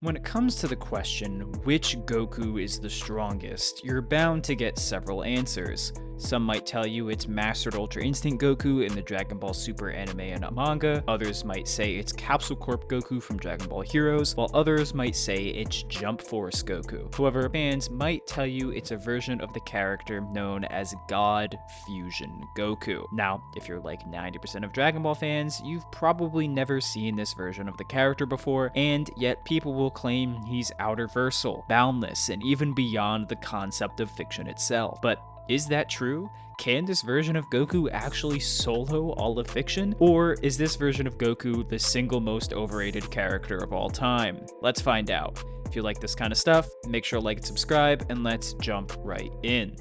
When it comes to the question, which Goku is the strongest, you're bound to get several answers. Some might tell you it's Mastered Ultra Instinct Goku in the Dragon Ball Super anime and manga, others might say it's Capsule Corp Goku from Dragon Ball Heroes, while others might say it's Jump Force Goku. However, fans might tell you it's a version of the character known as God Fusion Goku. Now, if you're like 90% of Dragon Ball fans, you've probably never seen this version of the character before, and yet people will claim he's outerversal, boundless, and even beyond the concept of fiction itself. But is that true? Can this version of Goku actually solo all of fiction? Or is this version of Goku the single most overrated character of all time? Let's find out. If you like this kind of stuff, make sure to like and subscribe, and let's jump right in.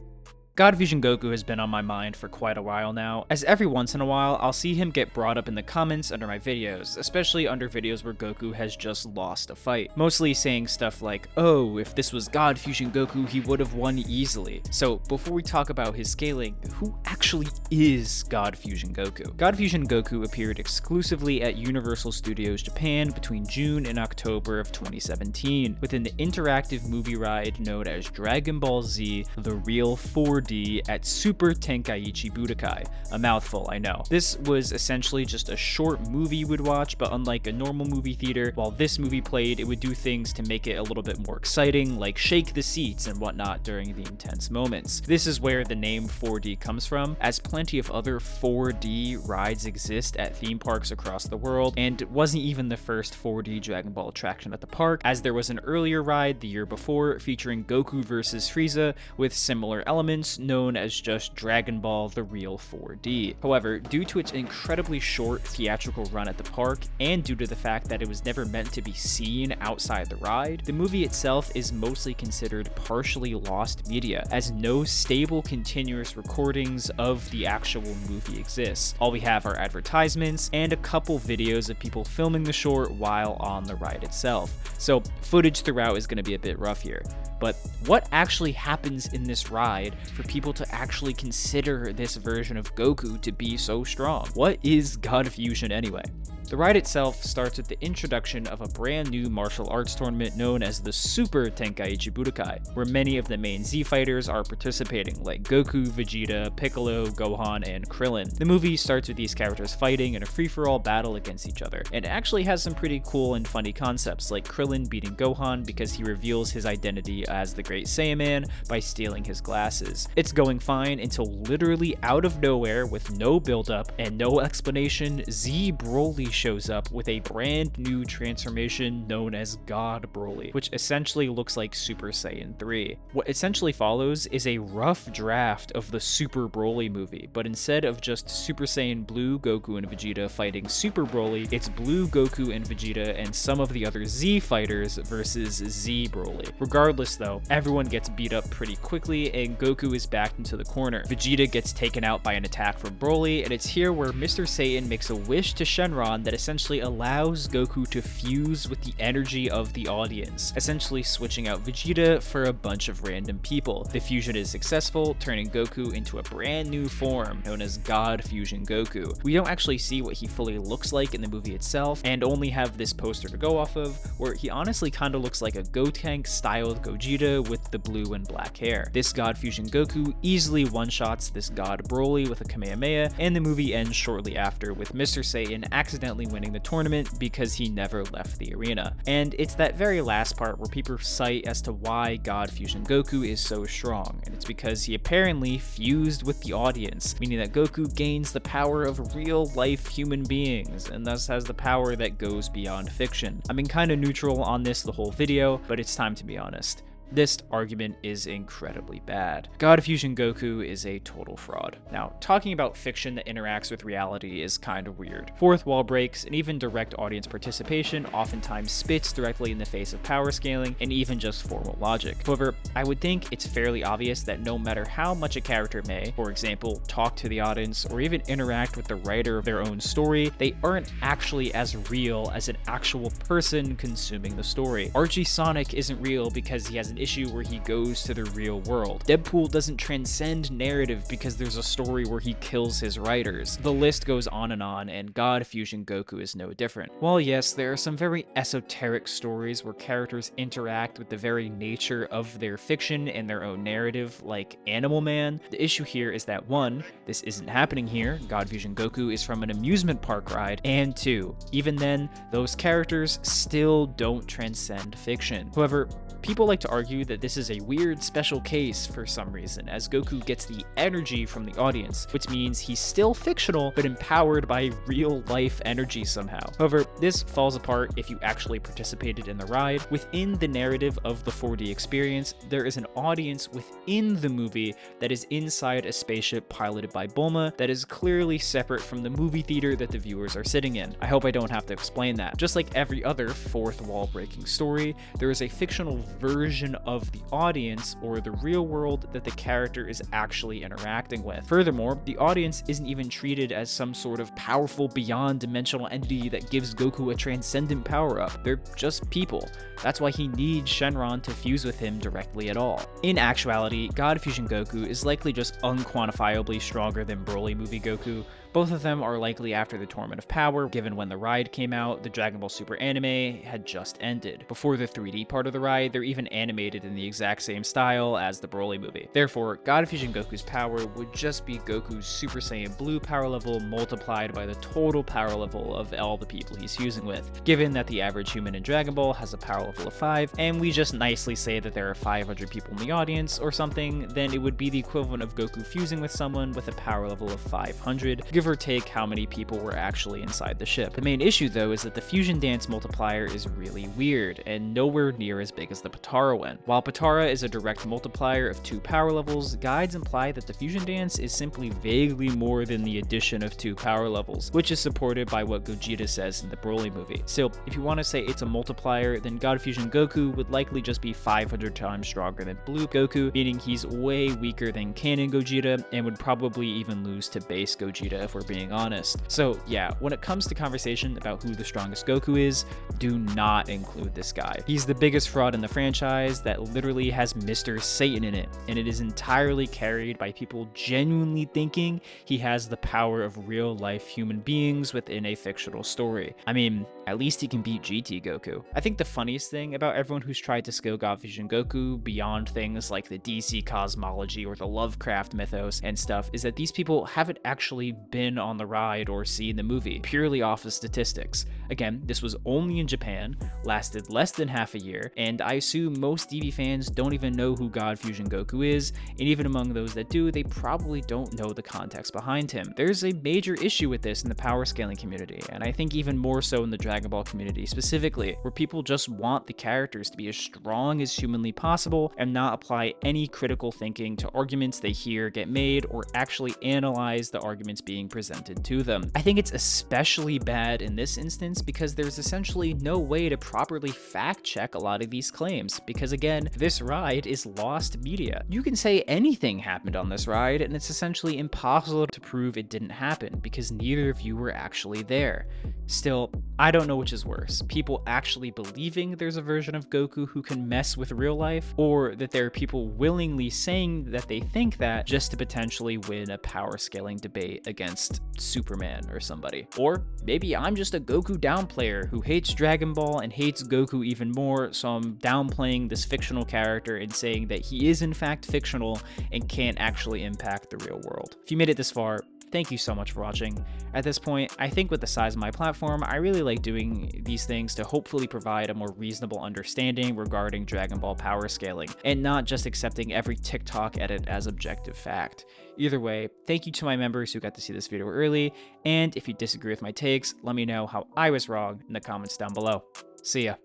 God Fusion Goku has been on my mind for quite a while now, as every once in a while I'll see him get brought up in the comments under my videos, especially under videos where Goku has just lost a fight. Mostly saying stuff like, oh, if this was God Fusion Goku, he would have won easily. So before we talk about his scaling, who actually is God Fusion Goku? God Fusion Goku appeared exclusively at Universal Studios Japan between June and October of 2017, within the interactive movie ride known as Dragon Ball Z: The Real 4D at Super Tenkaichi Budokai. A mouthful, I know. This was essentially just a short movie you would watch, but unlike a normal movie theater, while this movie played, it would do things to make it a little bit more exciting, like shake the seats and whatnot during the intense moments. This is where the name 4D comes from, as plenty of other 4D rides exist at theme parks across the world, and it wasn't even the first 4D Dragon Ball attraction at the park, as there was an earlier ride the year before featuring Goku vs. Frieza with similar elements, known as just Dragon Ball: The Real 4D. However, due to its incredibly short theatrical run at the park, and due to the fact that it was never meant to be seen outside the ride, the movie itself is mostly considered partially lost media, as no stable continuous recordings of the actual movie exists. All we have are advertisements and a couple videos of people filming the short while on the ride itself. So footage throughout is going to be a bit rough here. But what actually happens in this ride for people to actually consider this version of Goku to be so strong? What is God Fusion anyway? The ride itself starts with the introduction of a brand new martial arts tournament known as the Super Tenkaichi Budokai, where many of the main Z fighters are participating, like Goku, Vegeta, Piccolo, Gohan, and Krillin. The movie starts with these characters fighting in a free-for-all battle against each other, and it actually has some pretty cool and funny concepts, like Krillin beating Gohan because he reveals his identity as the Great Saiyaman by stealing his glasses. It's going fine until literally out of nowhere, with no build-up and no explanation, Z Broly shows up with a brand new transformation known as God Broly, which essentially looks like Super Saiyan 3. What essentially follows is a rough draft of the Super Broly movie, but instead of just Super Saiyan Blue Goku and Vegeta fighting Super Broly, it's Blue Goku and Vegeta and some of the other Z fighters versus Z Broly. Regardless though, everyone gets beat up pretty quickly and Goku is backed into the corner. Vegeta gets taken out by an attack from Broly, and it's here where Mr. Satan makes a wish to Shenron that essentially allows Goku to fuse with the energy of the audience, essentially switching out Vegeta for a bunch of random people. The fusion is successful, turning Goku into a brand new form known as God Fusion Goku. We don't actually see what he fully looks like in the movie itself, and only have this poster to go off of, where he honestly kind of looks like a Gotenk styled Gogeta with the blue and black hair. This God Fusion Goku easily one-shots this God Broly with a Kamehameha, and the movie ends shortly after with Mr. Satan accidentally winning the tournament because he never left the arena. And it's that very last part where people cite as to why God Fusion Goku is so strong, and it's because he apparently fused with the audience, meaning that Goku gains the power of real-life human beings, and thus has the power that goes beyond fiction. I've been kind of neutral on this the whole video, but it's time to be honest. This argument is incredibly bad. God Fusion Goku is a total fraud. Now, talking about fiction that interacts with reality is kind of weird. Fourth wall breaks and even direct audience participation oftentimes spits directly in the face of power scaling and even just formal logic. However, I would think it's fairly obvious that no matter how much a character may, for example, talk to the audience or even interact with the writer of their own story, they aren't actually as real as an actual person consuming the story. Archie Sonic isn't real because he has an an issue where he goes to the real world. Deadpool doesn't transcend narrative because there's a story where he kills his writers. The list goes on, and God Fusion Goku is no different. While yes, there are some very esoteric stories where characters interact with the very nature of their fiction and their own narrative, like Animal Man, the issue here is that 1, this isn't happening here, God Fusion Goku is from an amusement park ride, and 2, even then, those characters still don't transcend fiction. However, people like to argue that this is a weird special case for some reason, as Goku gets the energy from the audience, which means he's still fictional, but empowered by real-life energy somehow. However, this falls apart if you actually participated in the ride. Within the narrative of the 4D experience, there is an audience within the movie that is inside a spaceship piloted by Bulma that is clearly separate from the movie theater that the viewers are sitting in. I hope I don't have to explain that. Just like every other fourth wall-breaking story, there is a fictional version of the audience or the real world that the character is actually interacting with. Furthermore, the audience isn't even treated as some sort of powerful beyond dimensional entity that gives Goku a transcendent power-up. They're just people. That's why he needs Shenron to fuse with him directly at all. In actuality, God Fusion Goku is likely just unquantifiably stronger than Broly movie Goku. Both of them are likely after the Tournament of Power, given when the ride came out, the Dragon Ball Super anime had just ended. Before the 3D part of the ride, they're even animated in the exact same style as the Broly movie. Therefore, God Fusion Goku's power would just be Goku's Super Saiyan Blue power level multiplied by the total power level of all the people he's fusing with. Given that the average human in Dragon Ball has a power level of 5, and we just nicely say that there are 500 people in the audience or something, then it would be the equivalent of Goku fusing with someone with a power level of 500, give or take how many people were actually inside the ship. The main issue though is that the Fusion Dance multiplier is really weird, and nowhere near as big as the Potara one. While Potara is a direct multiplier of 2 power levels, guides imply that the Fusion Dance is simply vaguely more than the addition of 2 power levels, which is supported by what Gogeta says in the Broly movie. Still, if you want to say it's a multiplier, then God Fusion Goku would likely just be 500 times stronger than Blue Goku, meaning he's way weaker than Canon Gogeta, and would probably even lose to base Gogeta if we're being honest. So yeah, when it comes to conversation about who the strongest Goku is, do not include this guy. He's the biggest fraud in the franchise that literally has Mr. Satan in it, and it is entirely carried by people genuinely thinking he has the power of real-life human beings within a fictional story. I mean, at least he can beat GT Goku. I think the funniest thing about everyone who's tried to scale God Fusion Goku beyond things like the DC cosmology or the Lovecraft mythos and stuff is that these people haven't actually been on the ride or seen the movie, purely off of statistics. Again, this was only in Japan, lasted less than half a year, and I assume most DB fans don't even know who God Fusion Goku is, and even among those that do, they probably don't know the context behind him. There's a major issue with this in the power scaling community, and I think even more so in the Dragon Ball community specifically, where people just want the characters to be as strong as humanly possible and not apply any critical thinking to arguments they hear get made or actually analyze the arguments being presented to them. I think it's especially bad in this instance because there's essentially no way to properly fact check a lot of these claims, because again, this ride is lost media. You can say anything happened on this ride and it's essentially impossible to prove it didn't happen because neither of you were actually there. Still, I don't know which is worse, people actually believing there's a version of Goku who can mess with real life, or that there are people willingly saying that they think that just to potentially win a power scaling debate against Superman or somebody. Or maybe I'm just a Goku down player who hates Dragon Ball and hates Goku even more, so I'm downplaying this fictional character and saying that he is in fact fictional and can't actually impact the real world. If you made it this far, thank you so much for watching. At this point, I think with the size of my platform, I really like doing these things to hopefully provide a more reasonable understanding regarding Dragon Ball power scaling, and not just accepting every TikTok edit as objective fact. Either way, thank you to my members who got to see this video early, and if you disagree with my takes, let me know how I was wrong in the comments down below. See ya.